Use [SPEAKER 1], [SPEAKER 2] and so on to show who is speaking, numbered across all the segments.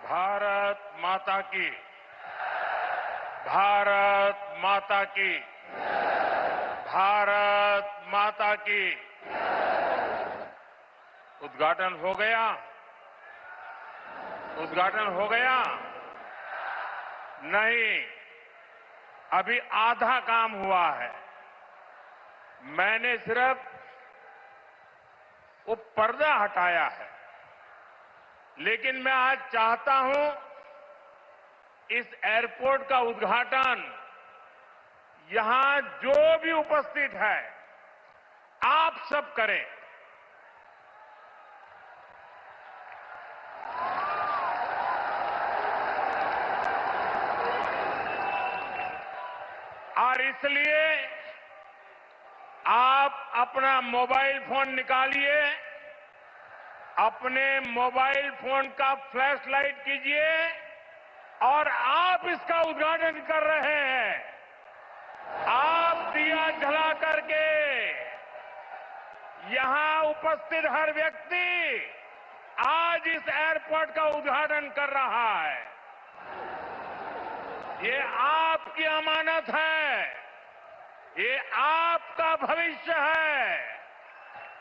[SPEAKER 1] भारत माता की, भारत माता की, भारत माता की। उद्घाटन हो गया, उद्घाटन हो गया? नहीं, अभी आधा काम हुआ है। मैंने सिर्फ वो पर्दा हटाया है, लेकिन मैं आज चाहता हूं इस एयरपोर्ट का उद्घाटन यहां जो भी उपस्थित है आप सब करें। और इसलिए आप अपना मोबाइल फोन निकालिए, अपने मोबाइल फोन का फ्लैश लाइट कीजिए और आप इसका उद्घाटन कर रहे हैं। आप दिया जला करके यहां उपस्थित हर व्यक्ति आज इस एयरपोर्ट का उद्घाटन कर रहा है। ये आपकी अमानत है, ये आपका भविष्य है,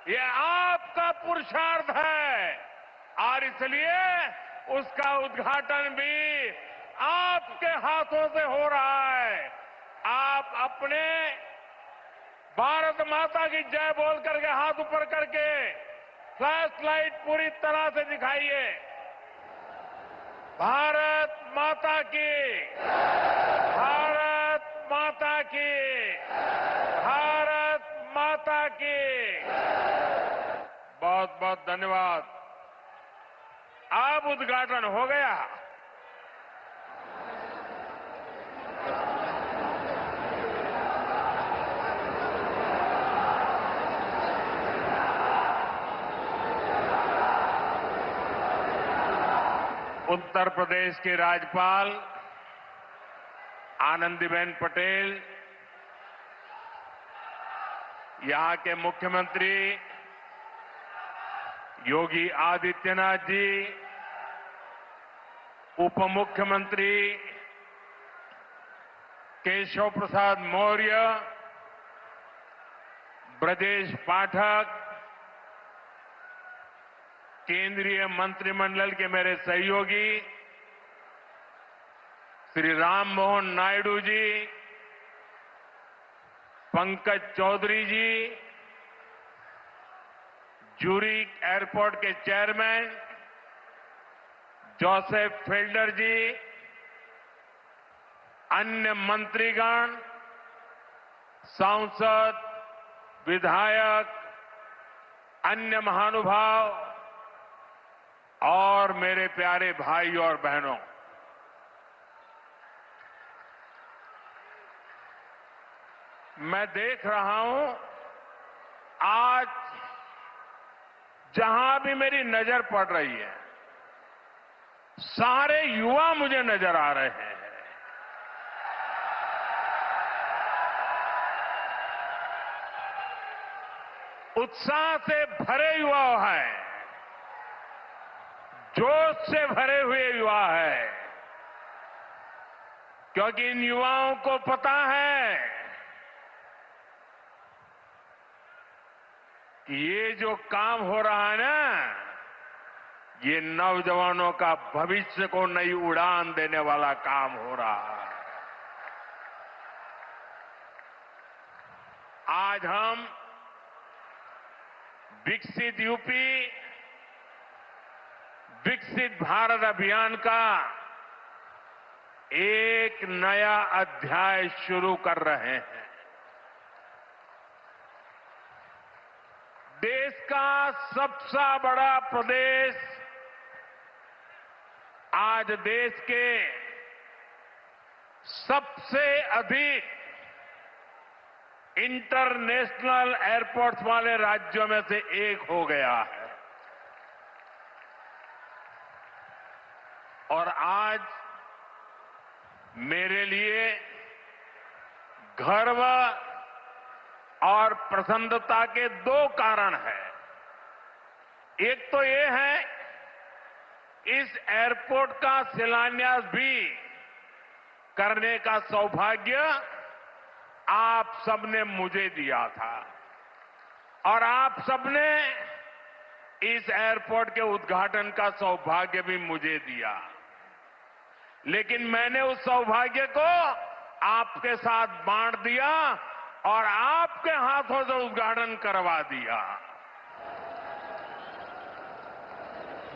[SPEAKER 1] ये आपका पुरुषार्थ है और इसलिए उसका उद्घाटन भी आपके हाथों से हो रहा है। आप अपने भारत माता की जय बोल करके हाथ ऊपर करके फ्लैश लाइट पूरी तरह से दिखाइए। भारत माता की, भारत माता की, भारत माता की। बहुत बहुत धन्यवाद। अब उद्घाटन हो गया। उत्तर प्रदेश के राज्यपाल आनंदीबेन पटेल, यहां के मुख्यमंत्री योगी आदित्यनाथ जी, उप मुख्यमंत्री केशव प्रसाद मौर्य, ब्रजेश पाठक, केंद्रीय मंत्रिमंडल के मेरे सहयोगी श्री राम मोहन नायडू जी, पंकज चौधरी जी, ज्यूरिक एयरपोर्ट के चेयरमैन जोसेफ फेल्डर जी, अन्य मंत्रीगण, सांसद, विधायक, अन्य महानुभाव और मेरे प्यारे भाई और बहनों, मैं देख रहा हूं आज जहां भी मेरी नजर पड़ रही है सारे युवा मुझे नजर आ रहे हैं। उत्साह से भरे युवा हैं, जोश से भरे हुए युवा है, क्योंकि इन युवाओं को पता है कि ये जो काम हो रहा है ना, ये नौजवानों का भविष्य को नई उड़ान देने वाला काम हो रहा है। आज हम विकसित यूपी, विकसित भारत अभियान का एक नया अध्याय शुरू कर रहे हैं। देश का सबसे बड़ा प्रदेश आज देश के सबसे अधिक इंटरनेशनल एयरपोर्ट्स वाले राज्यों में से एक हो गया है। और आज मेरे लिए गर्व और प्रसन्नता के दो कारण हैं। एक तो ये है इस एयरपोर्ट का शिलान्यास भी करने का सौभाग्य आप सबने मुझे दिया था और आप सबने इस एयरपोर्ट के उद्घाटन का सौभाग्य भी मुझे दिया। लेकिन मैंने उस सौभाग्य को आपके साथ बांट दिया और आपके हाथों से उद्घाटन करवा दिया।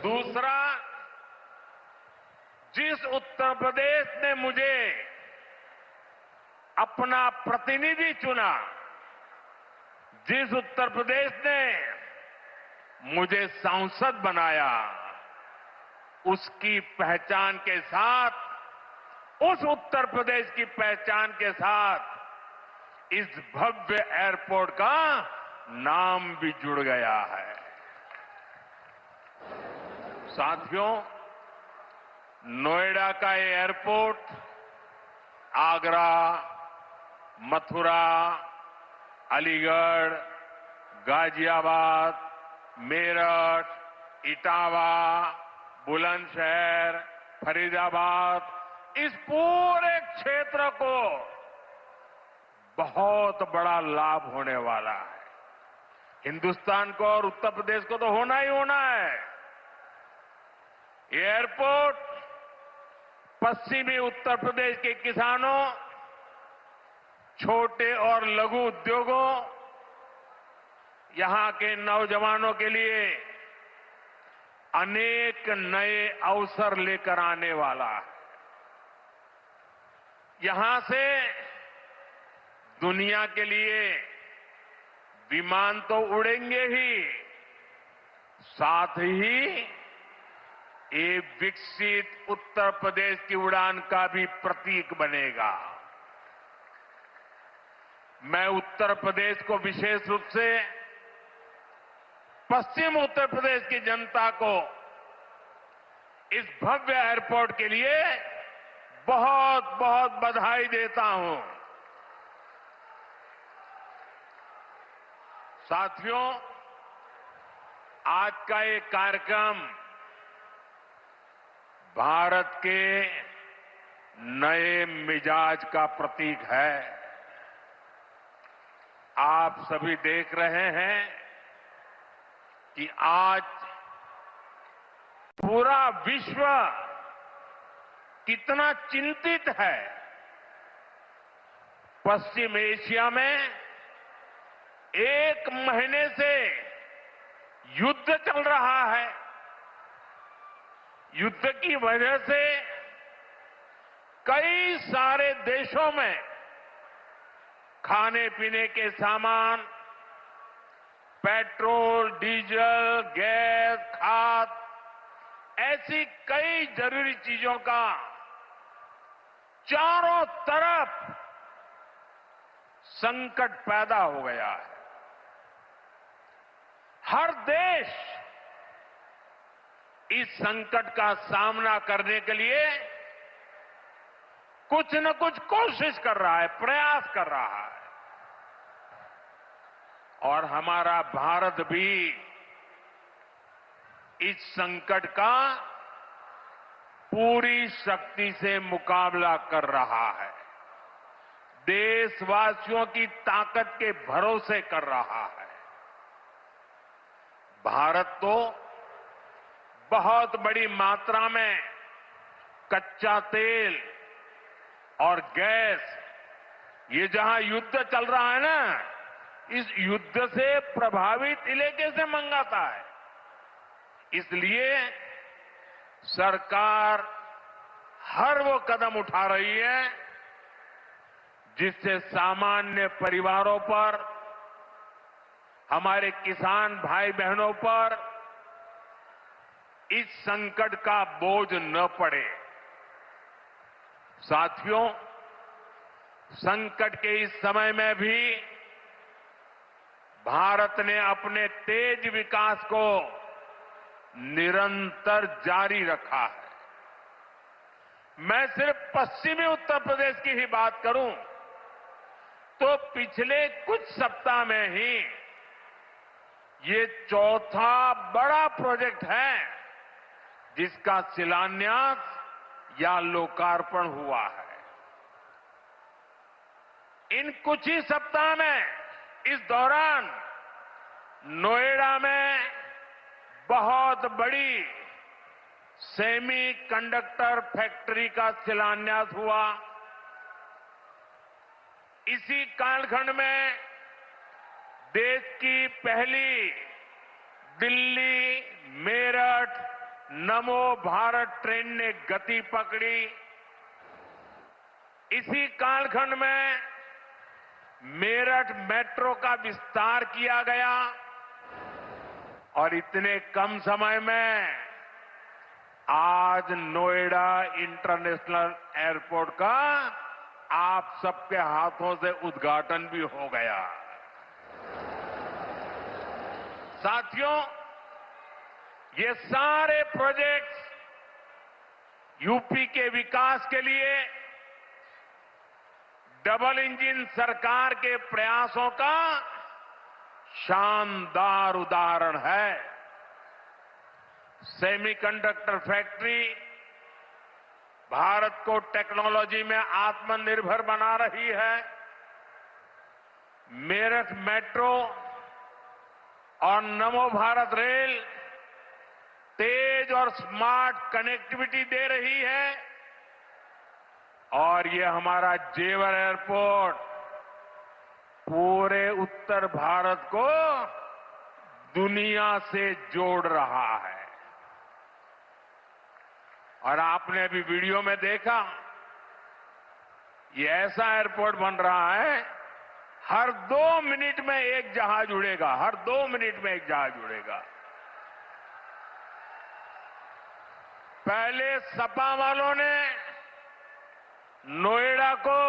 [SPEAKER 1] दूसरा, जिस उत्तर प्रदेश ने मुझे अपना प्रतिनिधि चुना, जिस उत्तर प्रदेश ने मुझे सांसद बनाया, उसकी पहचान के साथ, उस उत्तर प्रदेश की पहचान के साथ इस भव्य एयरपोर्ट का नाम भी जुड़ गया है। साथियों, नोएडा का ये एयरपोर्ट आगरा, मथुरा, अलीगढ़, गाजियाबाद, मेरठ, इटावा, बुलंदशहर, फरीदाबाद, इस पूरे क्षेत्र को बहुत बड़ा लाभ होने वाला है। हिंदुस्तान को और उत्तर प्रदेश को तो होना ही होना है। ये एयरपोर्ट पश्चिमी उत्तर प्रदेश के किसानों, छोटे और लघु उद्योगों, यहां के नौजवानों के लिए अनेक नए अवसर लेकर आने वाला है। यहां से दुनिया के लिए विमान तो उड़ेंगे ही, साथ ही ये विकसित उत्तर प्रदेश की उड़ान का भी प्रतीक बनेगा। मैं उत्तर प्रदेश को विशेष रूप से पश्चिम उत्तर प्रदेश की जनता को इस भव्य एयरपोर्ट के लिए बहुत बहुत बधाई देता हूं। साथियों, आज का ये कार्यक्रम भारत के नए मिजाज का प्रतीक है। आप सभी देख रहे हैं कि आज पूरा विश्व कितना चिंतित है। पश्चिम एशिया में 1 महीने से युद्ध चल रहा है। युद्ध की वजह से कई सारे देशों में खाने पीने के सामान, पेट्रोल, डीजल, गैस, खाद, ऐसी कई जरूरी चीजों का चारों तरफ संकट पैदा हो गया है। हर देश इस संकट का सामना करने के लिए कुछ न कुछ कोशिश कर रहा है, प्रयास कर रहा है। और हमारा भारत भी इस संकट का पूरी शक्ति से मुकाबला कर रहा है। देशवासियों की ताकत के भरोसे कर रहा है। भारत तो बहुत बड़ी मात्रा में कच्चा तेल और गैस, ये जहां युद्ध चल रहा है ना, इस युद्ध से प्रभावित इलाके से मंगाता है। इसलिए सरकार हर वो कदम उठा रही है जिससे सामान्य परिवारों पर, हमारे किसान भाई बहनों पर इस संकट का बोझ न पड़े। साथियों, संकट के इस समय में भी भारत ने अपने तेज विकास को निरंतर जारी रखा है। मैं सिर्फ पश्चिमी उत्तर प्रदेश की ही बात करूं तो पिछले कुछ सप्ताह में ही ये चौथा बड़ा प्रोजेक्ट है जिसका शिलान्यास या लोकार्पण हुआ है। इन कुछ ही सप्ताह में इस दौरान नोएडा में बहुत बड़ी सेमीकंडक्टर फैक्ट्री का शिलान्यास हुआ। इसी कालखंड में देश की पहली दिल्ली मेरठ नमो भारत ट्रेन ने गति पकड़ी। इसी कालखंड में मेरठ मेट्रो का विस्तार किया गया और इतने कम समय में आज नोएडा इंटरनेशनल एयरपोर्ट का आप सबके हाथों से उद्घाटन भी हो गया। साथियों, ये सारे प्रोजेक्ट्स यूपी के विकास के लिए डबल इंजन सरकार के प्रयासों का शानदार उदाहरण है। सेमीकंडक्टर फैक्ट्री भारत को टेक्नोलॉजी में आत्मनिर्भर बना रही है। मेरठ मेट्रो और नमो भारत रेल तेज और स्मार्ट कनेक्टिविटी दे रही है और ये हमारा जेवर एयरपोर्ट पूरे उत्तर भारत को दुनिया से जोड़ रहा है। और आपने अभी वीडियो में देखा, ये ऐसा एयरपोर्ट बन रहा है, हर 2 मिनट में एक जहाज उड़ेगा, हर 2 मिनट में एक जहाज उड़ेगा। पहले सपा वालों ने नोएडा को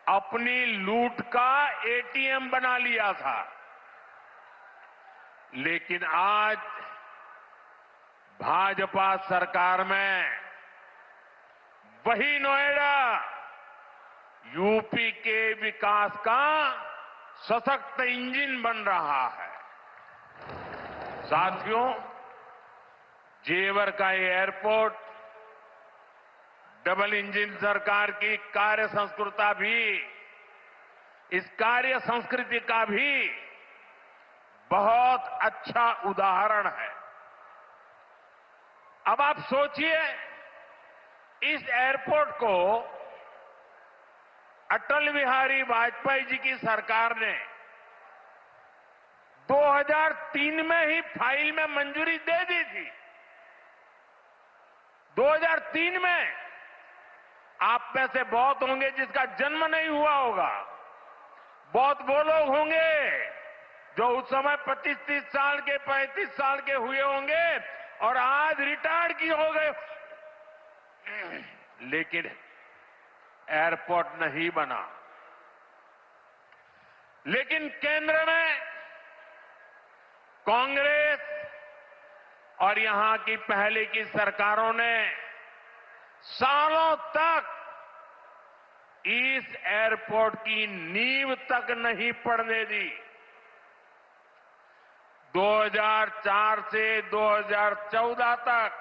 [SPEAKER 1] अपनी लूट का एटीएम बना लिया था, लेकिन आज भाजपा सरकार में वही नोएडा यूपी के विकास का सशक्त इंजन बन रहा है। साथियों, जेवर का ये एयरपोर्ट डबल इंजन सरकार की कार्य संस्कृति का भी बहुत अच्छा उदाहरण है। अब आप सोचिए, इस एयरपोर्ट को अटल बिहारी वाजपेयी जी की सरकार ने 2003 में ही फाइल में मंजूरी दे दी थी। 2003 में आप में से बहुत होंगे जिसका जन्म नहीं हुआ होगा। बहुत वो लोग होंगे जो उस समय 25-30 साल के 35 साल के हुए होंगे और आज रिटायर्ड की हो गए। लेकिन एयरपोर्ट नहीं बना। लेकिन केंद्र में कांग्रेस और यहां की पहले की सरकारों ने सालों तक इस एयरपोर्ट की नींव तक नहीं पड़ने दी। 2004 से 2014 तक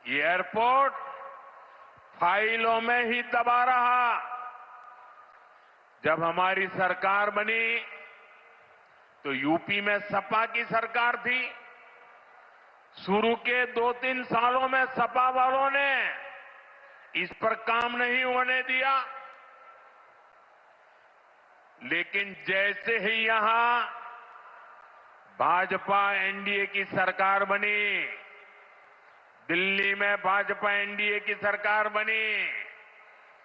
[SPEAKER 1] ये एयरपोर्ट फाइलों में ही दबा रहा। जब हमारी सरकार बनी तो यूपी में सपा की सरकार थी। शुरू के 2-3 सालों में सपा वालों ने इस पर काम नहीं होने दिया, लेकिन जैसे ही यहां भाजपा एनडीए की सरकार बनी, दिल्ली में भाजपा एनडीए की सरकार बनी,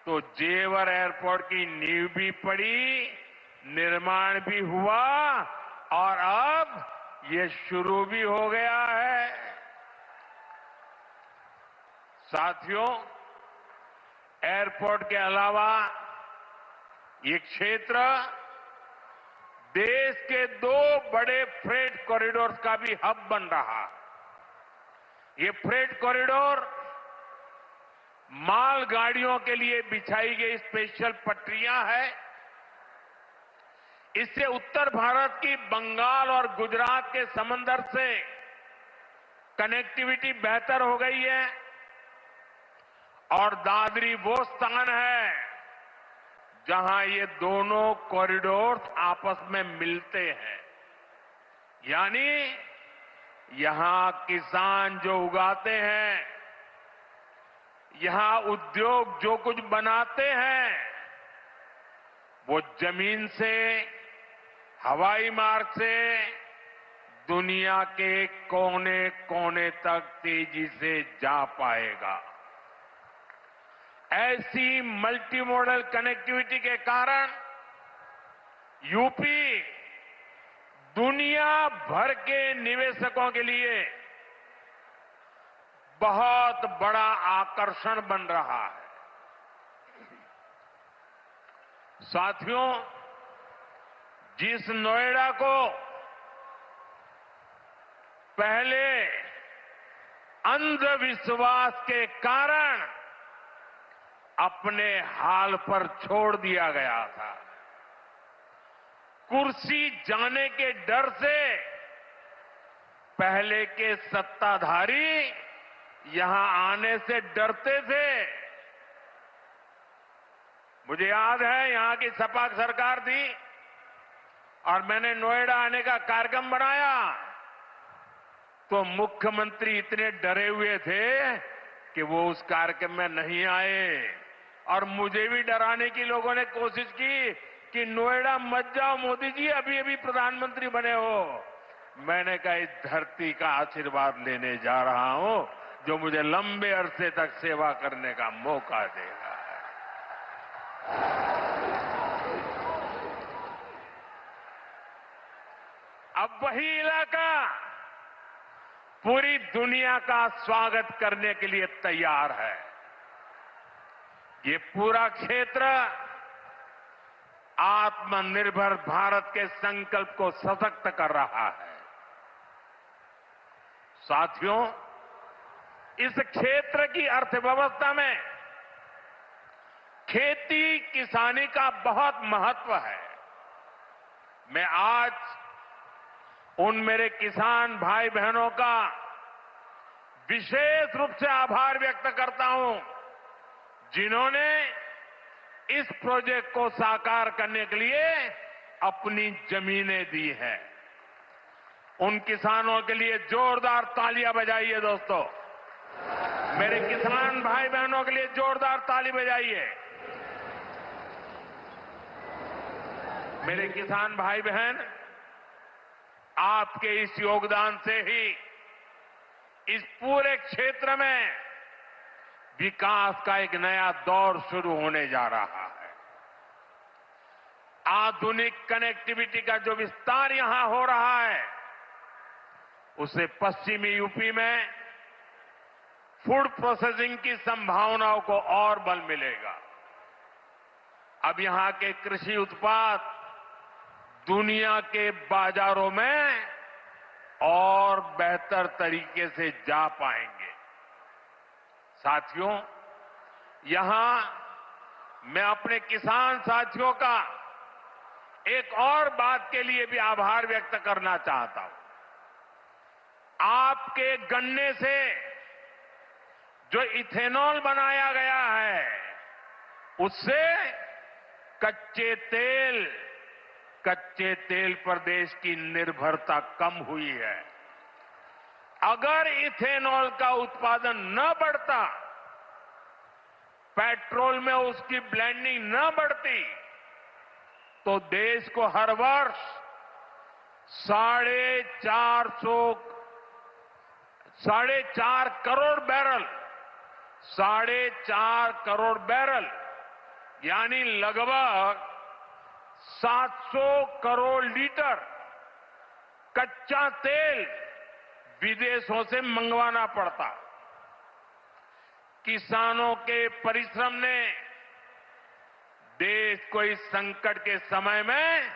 [SPEAKER 1] तो जेवर एयरपोर्ट की नींव भी पड़ी, निर्माण भी हुआ और अब ये शुरू भी हो गया है। साथियों, एयरपोर्ट के अलावा ये क्षेत्र देश के 2 बड़े फ्रेट कॉरिडोर का भी हब बन रहा है। ये फ्रेट कॉरिडोर मालगाड़ियों के लिए बिछाई गई स्पेशल पटरियां हैं। इससे उत्तर भारत की बंगाल और गुजरात के समंदर से कनेक्टिविटी बेहतर हो गई है और दादरी वो स्थान है जहां ये दोनों कॉरिडोर आपस में मिलते हैं। यानी यहां किसान जो उगाते हैं, यहां उद्योग जो कुछ बनाते हैं, वो जमीन से, हवाई मार्ग से दुनिया के कोने कोने तक तेजी से जा पाएगा। ऐसी मल्टी मॉडल कनेक्टिविटी के कारण यूपी दुनिया भर के निवेशकों के लिए बहुत बड़ा आकर्षण बन रहा है। साथियों, जिस नोएडा को पहले अंधविश्वास के कारण अपने हाल पर छोड़ दिया गया था, कुर्सी जाने के डर से पहले के सत्ताधारी यहां आने से डरते थे। मुझे याद है यहां की सपा सरकार थी और मैंने नोएडा आने का कार्यक्रम बनाया तो मुख्यमंत्री इतने डरे हुए थे कि वो उस कार्यक्रम में नहीं आए और मुझे भी डराने की लोगों ने कोशिश की कि नोएडा मत जाओ मोदी जी, अभी अभी प्रधानमंत्री बने हो। मैंने कहा इस धरती का आशीर्वाद लेने जा रहा हूं जो मुझे लंबे अरसे तक सेवा करने का मौका देगा। अब वही इलाका पूरी दुनिया का स्वागत करने के लिए तैयार है। ये पूरा क्षेत्र आत्मनिर्भर भारत के संकल्प को सशक्त कर रहा है। साथियों, इस क्षेत्र की अर्थव्यवस्था में खेती किसानी का बहुत महत्व है। मैं आज उन मेरे किसान भाई बहनों का विशेष रूप से आभार व्यक्त करता हूं जिन्होंने इस प्रोजेक्ट को साकार करने के लिए अपनी जमीनें दी हैं। उन किसानों के लिए जोरदार तालियां बजाइए दोस्तों। मेरे किसान भाई बहनों के लिए जोरदार ताली बजाइए। मेरे किसान भाई बहन, आपके इस योगदान से ही इस पूरे क्षेत्र में विकास का एक नया दौर शुरू होने जा रहा है। आधुनिक कनेक्टिविटी का जो विस्तार यहां हो रहा है उससे पश्चिमी यूपी में फूड प्रोसेसिंग की संभावनाओं को और बल मिलेगा। अब यहां के कृषि उत्पाद दुनिया के बाजारों में और बेहतर तरीके से जा पाएंगे। साथियों, यहां मैं अपने किसान साथियों का एक और बात के लिए भी आभार व्यक्त करना चाहता हूं। आपके गन्ने से जो इथेनॉल बनाया गया है उससे कच्चे तेल पर देश की निर्भरता कम हुई है। अगर इथेनॉल का उत्पादन न बढ़ता, पेट्रोल में उसकी ब्लेंडिंग न बढ़ती, तो देश को हर वर्ष 4.5 करोड़ बैरल 4.5 करोड़ बैरल यानी लगभग 700 करोड़ लीटर कच्चा तेल विदेशों से मंगवाना पड़ता। किसानों के परिश्रम ने देश को इस संकट के समय में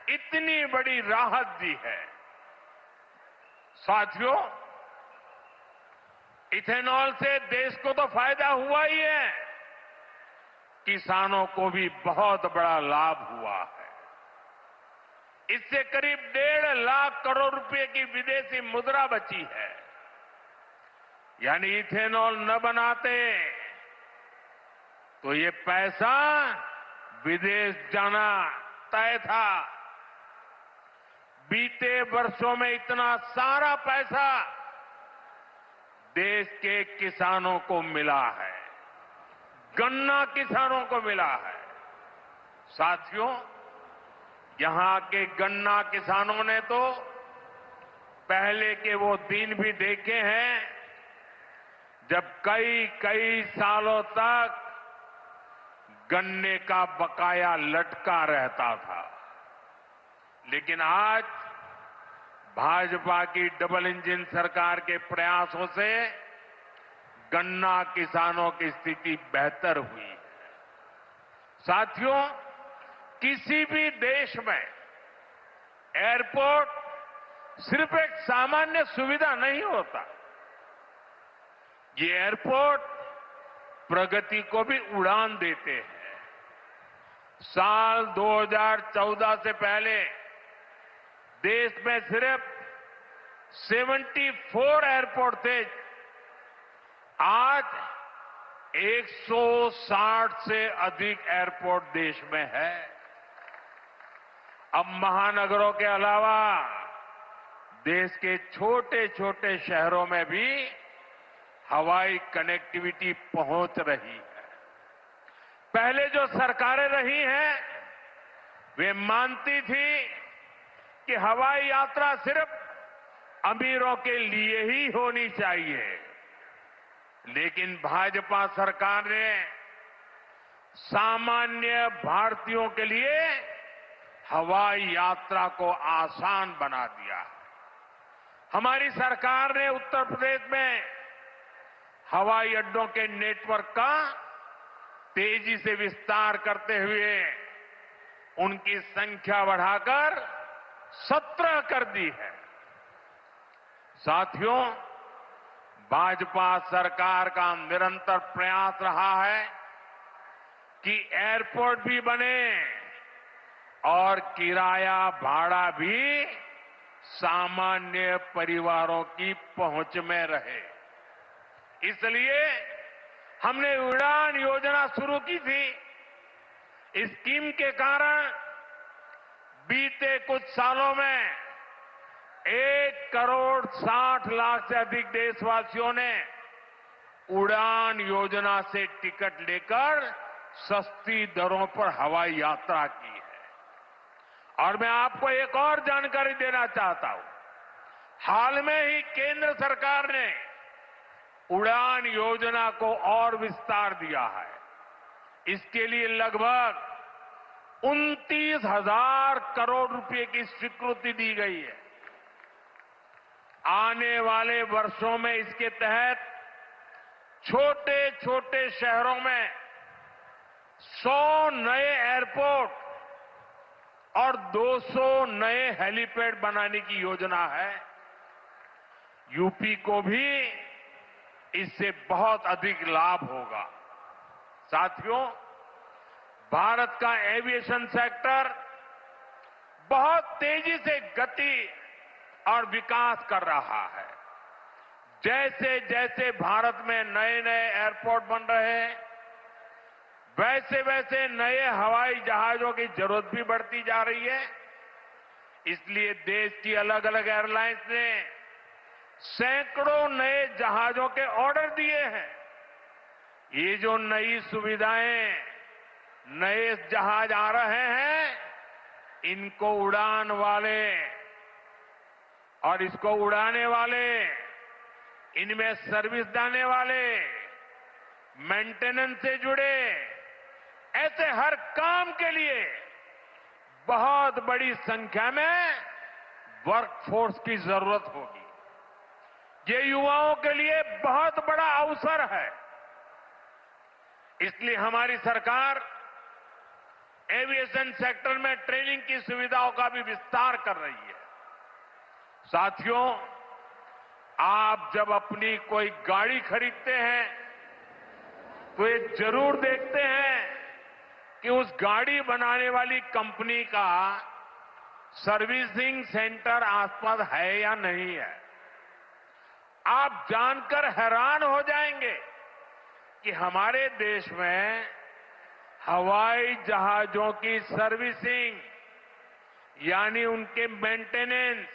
[SPEAKER 1] इतनी बड़ी राहत दी है। साथियों, इथेनॉल से देश को तो फायदा हुआ ही है, किसानों को भी बहुत बड़ा लाभ हुआ है। इससे करीब 1.5 लाख करोड़ रुपए की विदेशी मुद्रा बची है। यानी इथेनॉल न बनाते तो ये पैसा विदेश जाना तय था। बीते वर्षों में इतना सारा पैसा देश के किसानों को मिला है, गन्ना किसानों को मिला है। साथियों, यहां के गन्ना किसानों ने तो पहले के वो दिन भी देखे हैं जब कई कई सालों तक गन्ने का बकाया लटका रहता था। लेकिन आज भाजपा की डबल इंजन सरकार के प्रयासों से गन्ना किसानों की स्थिति बेहतर हुई है। साथियों, किसी भी देश में एयरपोर्ट सिर्फ एक सामान्य सुविधा नहीं होता। ये एयरपोर्ट प्रगति को भी उड़ान देते हैं। साल 2014 से पहले देश में सिर्फ 74 एयरपोर्ट थे। आज 160 से अधिक एयरपोर्ट देश में है। अब महानगरों के अलावा देश के छोटे छोटे शहरों में भी हवाई कनेक्टिविटी पहुंच रही है। पहले जो सरकारें रही हैं वे मानती थी कि हवाई यात्रा सिर्फ अमीरों के लिए ही होनी चाहिए। लेकिन भाजपा सरकार ने सामान्य भारतीयों के लिए हवाई यात्रा को आसान बना दिया। हमारी सरकार ने उत्तर प्रदेश में हवाई अड्डों के नेटवर्क का तेजी से विस्तार करते हुए उनकी संख्या बढ़ाकर 17 कर दी है। साथियों, भाजपा सरकार का निरंतर प्रयास रहा है कि एयरपोर्ट भी बने और किराया भाड़ा भी सामान्य परिवारों की पहुंच में रहे। इसलिए हमने उड़ान योजना शुरू की थी। इस स्कीम के कारण बीते कुछ सालों में 1,60,00,000 से अधिक देशवासियों ने उड़ान योजना से टिकट लेकर सस्ती दरों पर हवाई यात्रा की है। और मैं आपको एक और जानकारी देना चाहता हूं। हाल में ही केंद्र सरकार ने उड़ान योजना को और विस्तार दिया है। इसके लिए लगभग 29,000 करोड़ रुपए की स्वीकृति दी गई है। आने वाले वर्षों में इसके तहत छोटे छोटे शहरों में 100 नए एयरपोर्ट और 200 नए हेलीपैड बनाने की योजना है। यूपी को भी इससे बहुत अधिक लाभ होगा। साथियों, भारत का एविएशन सेक्टर बहुत तेजी से गति और विकास कर रहा है। जैसे जैसे भारत में नए नए एयरपोर्ट बन रहे हैं, वैसे वैसे नए हवाई जहाजों की जरूरत भी बढ़ती जा रही है। इसलिए देश की अलग अलग एयरलाइंस ने सैकड़ों नए जहाजों के ऑर्डर दिए हैं। ये जो नई सुविधाएं, नए जहाज आ रहे हैं, इनको उड़ान वाले और इसको उड़ाने वाले, इनमें सर्विस देने वाले, मेंटेनेंस से जुड़े, ऐसे हर काम के लिए बहुत बड़ी संख्या में वर्कफोर्स की जरूरत होगी। ये युवाओं के लिए बहुत बड़ा अवसर है। इसलिए हमारी सरकार एविएशन सेक्टर में ट्रेनिंग की सुविधाओं का भी विस्तार कर रही है। साथियों, आप जब अपनी कोई गाड़ी खरीदते हैं तो ये जरूर देखते हैं कि उस गाड़ी बनाने वाली कंपनी का सर्विसिंग सेंटर आसपास है या नहीं है। आप जानकर हैरान हो जाएंगे कि हमारे देश में हवाई जहाजों की सर्विसिंग यानी उनके मेंटेनेंस,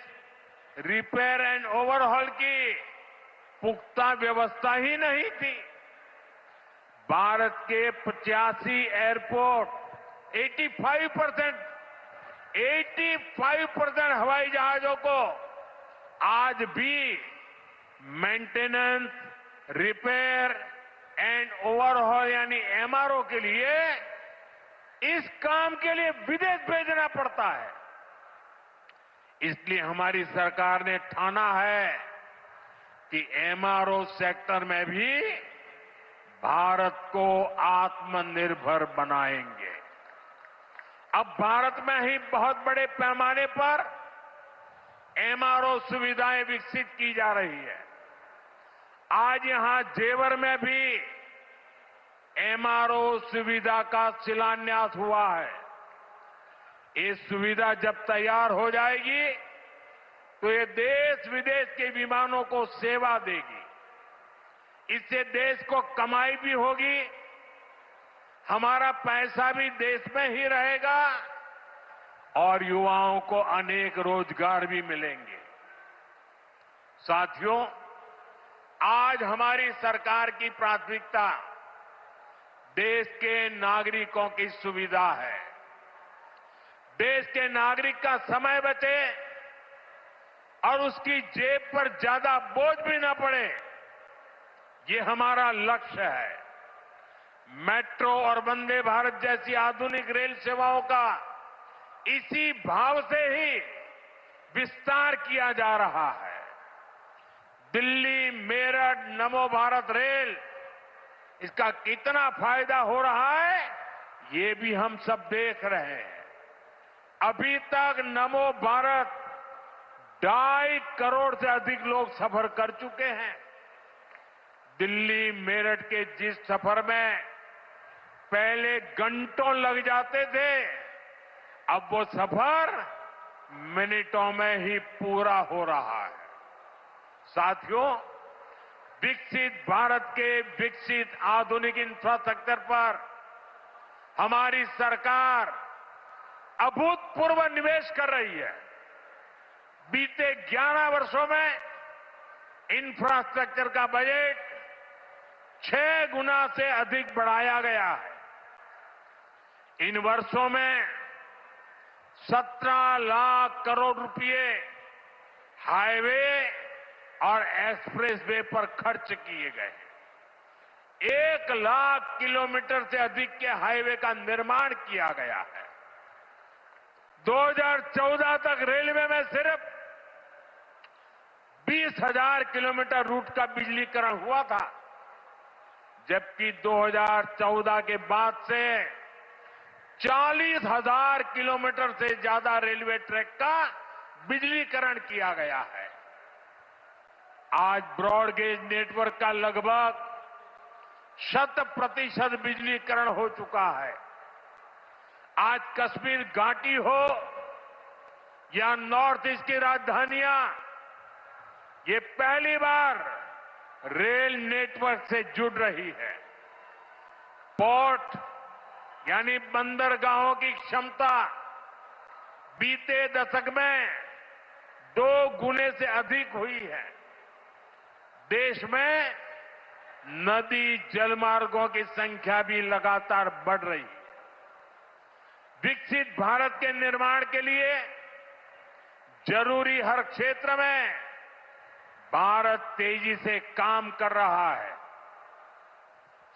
[SPEAKER 1] रिपेयर एंड ओवरहॉल की पुख्ता व्यवस्था ही नहीं थी। भारत के 85 एयरपोर्ट 85% हवाई जहाजों को आज भी मेंटेनेंस, रिपेयर एंड ओवरहॉल यानी एमआरओ के लिए इस काम के लिए विदेश भेजना पड़ता है। इसलिए हमारी सरकार ने ठाना है कि एमआरओ सेक्टर में भी भारत को आत्मनिर्भर बनाएंगे। अब भारत में ही बहुत बड़े पैमाने पर एमआरओ सुविधाएं विकसित की जा रही है। आज यहां जेवर में भी एमआरओ सुविधा का शिलान्यास हुआ है। ये सुविधा जब तैयार हो जाएगी तो ये देश विदेश के विमानों को सेवा देगी। इससे देश को कमाई भी होगी, हमारा पैसा भी देश में ही रहेगा और युवाओं को अनेक रोजगार भी मिलेंगे। साथियों, आज हमारी सरकार की प्राथमिकता देश के नागरिकों की सुविधा है। देश के नागरिक का समय बचे और उसकी जेब पर ज्यादा बोझ भी न पड़े, ये हमारा लक्ष्य है। मेट्रो और वंदे भारत जैसी आधुनिक रेल सेवाओं का इसी भाव से ही विस्तार किया जा रहा है। दिल्ली मेरठ नमो भारत रेल, इसका कितना फायदा हो रहा है ये भी हम सब देख रहे हैं। अभी तक नमो भारत 2.5 करोड़ से अधिक लोग सफर कर चुके हैं। दिल्ली मेरठ के जिस सफर में पहले घंटों लग जाते थे, अब वो सफर मिनटों में ही पूरा हो रहा है। साथियों, विकसित भारत के विकसित आधुनिक इंफ्रास्ट्रक्चर पर हमारी सरकार अभूतपूर्व निवेश कर रही है। बीते 11 वर्षों में इंफ्रास्ट्रक्चर का बजट 6 गुना से अधिक बढ़ाया गया है। इन वर्षों में 17 लाख करोड़ रुपए हाईवे और एक्सप्रेसवे पर खर्च किए गए। 1 लाख किलोमीटर से अधिक के हाईवे का निर्माण किया गया है। 2014 तक रेलवे में सिर्फ 20,000 किलोमीटर रूट का बिजलीकरण हुआ था, जबकि 2014 के बाद से 40,000 किलोमीटर से ज्यादा रेलवे ट्रैक का बिजलीकरण किया गया है। आज ब्रॉडगेज नेटवर्क का लगभग 100% बिजलीकरण हो चुका है। आज कश्मीर घाटी हो या नॉर्थ ईस्ट की राजधानियां, ये पहली बार रेल नेटवर्क से जुड़ रही है। पोर्ट यानी बंदरगाहों की क्षमता बीते दशक में 2 गुने से अधिक हुई है। देश में नदी जलमार्गों की संख्या भी लगातार बढ़ रही है। विकसित भारत के निर्माण के लिए जरूरी हर क्षेत्र में भारत तेजी से काम कर रहा है।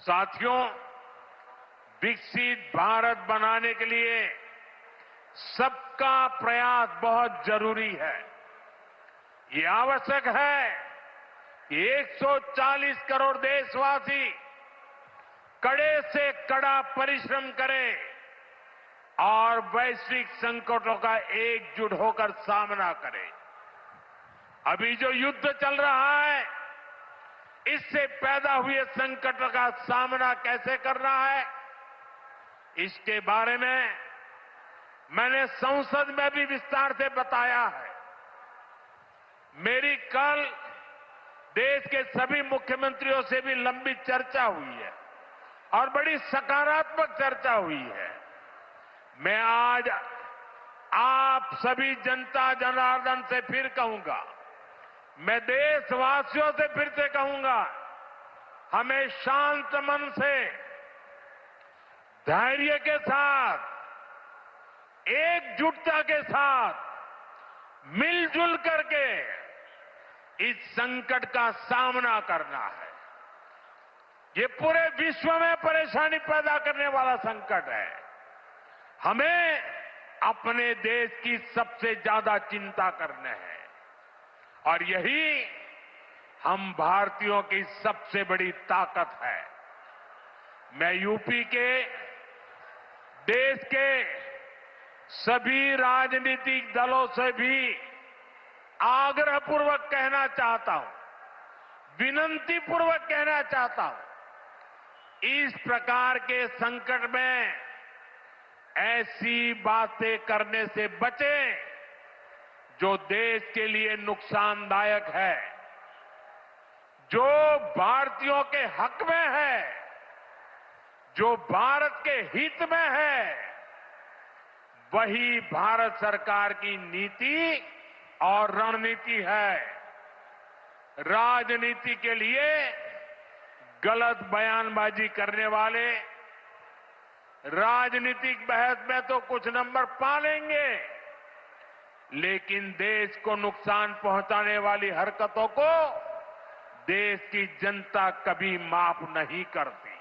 [SPEAKER 1] साथियों, विकसित भारत बनाने के लिए सबका प्रयास बहुत जरूरी है। ये आवश्यक है कि 140 करोड़ देशवासी कड़े से कड़ा परिश्रम करें और वैश्विक संकटों का एकजुट होकर सामना करें। अभी जो युद्ध चल रहा है, इससे पैदा हुए संकट का सामना कैसे करना है, इसके बारे में मैंने संसद में भी विस्तार से बताया है। मेरी कल देश के सभी मुख्यमंत्रियों से भी लंबी चर्चा हुई है और बड़ी सकारात्मक चर्चा हुई है। मैं आज आप सभी जनता जनार्दन से फिर कहूंगा, मैं देशवासियों से फिर से कहूंगा, हमें शांत मन से, धैर्य के साथ, एकजुटता के साथ, मिलजुल करके इस संकट का सामना करना है। ये पूरे विश्व में परेशानी पैदा करने वाला संकट है। हमें अपने देश की सबसे ज्यादा चिंता करना है और यही हम भारतीयों की सबसे बड़ी ताकत है। मैं यूपी के, देश के सभी राजनीतिक दलों से भी आग्रहपूर्वक कहना चाहता हूं, विनंतीपूर्वक कहना चाहता हूं, इस प्रकार के संकट में ऐसी बातें करने से बचें जो देश के लिए नुकसानदायक है, जो भारतीयों के हक में है, जो भारत के हित में है, वही भारत सरकार की नीति और रणनीति है। राजनीति के लिए गलत बयानबाजी करने वाले राजनीतिक बहस में तो कुछ नंबर पा लेंगे, लेकिन देश को नुकसान पहुंचाने वाली हरकतों को देश की जनता कभी माफ नहीं करती।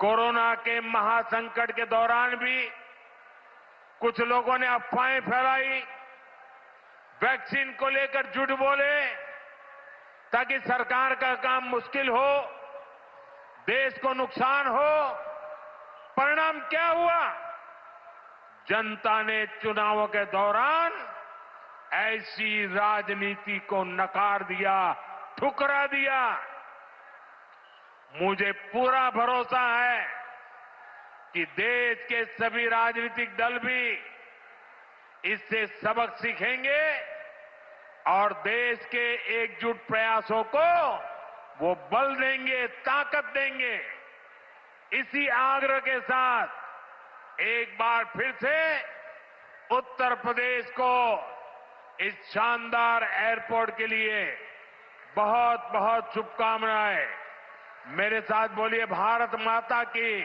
[SPEAKER 1] कोरोना के महासंकट के दौरान भी कुछ लोगों ने अफवाहें फैलाई, वैक्सीन को लेकर झूठ बोले ताकि सरकार का काम मुश्किल हो, देश को नुकसान हो। परिणाम क्या हुआ? जनता ने चुनावों के दौरान ऐसी राजनीति को नकार दिया, ठुकरा दिया। मुझे पूरा भरोसा है कि देश के सभी राजनीतिक दल भी इससे सबक सीखेंगे और देश के एकजुट प्रयासों को वो बल देंगे, ताकत देंगे। इसी आग्रह के साथ एक बार फिर से उत्तर प्रदेश को इस शानदार एयरपोर्ट के लिए बहुत बहुत शुभकामनाएं। मेरे साथ बोलिए, भारत माता की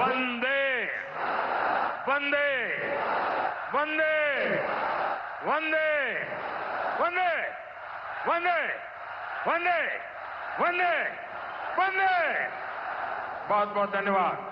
[SPEAKER 1] वंदे वंदे वंदे वंदे वंदे वंदे वंदे वंदे वंदे। बहुत बहुत धन्यवाद।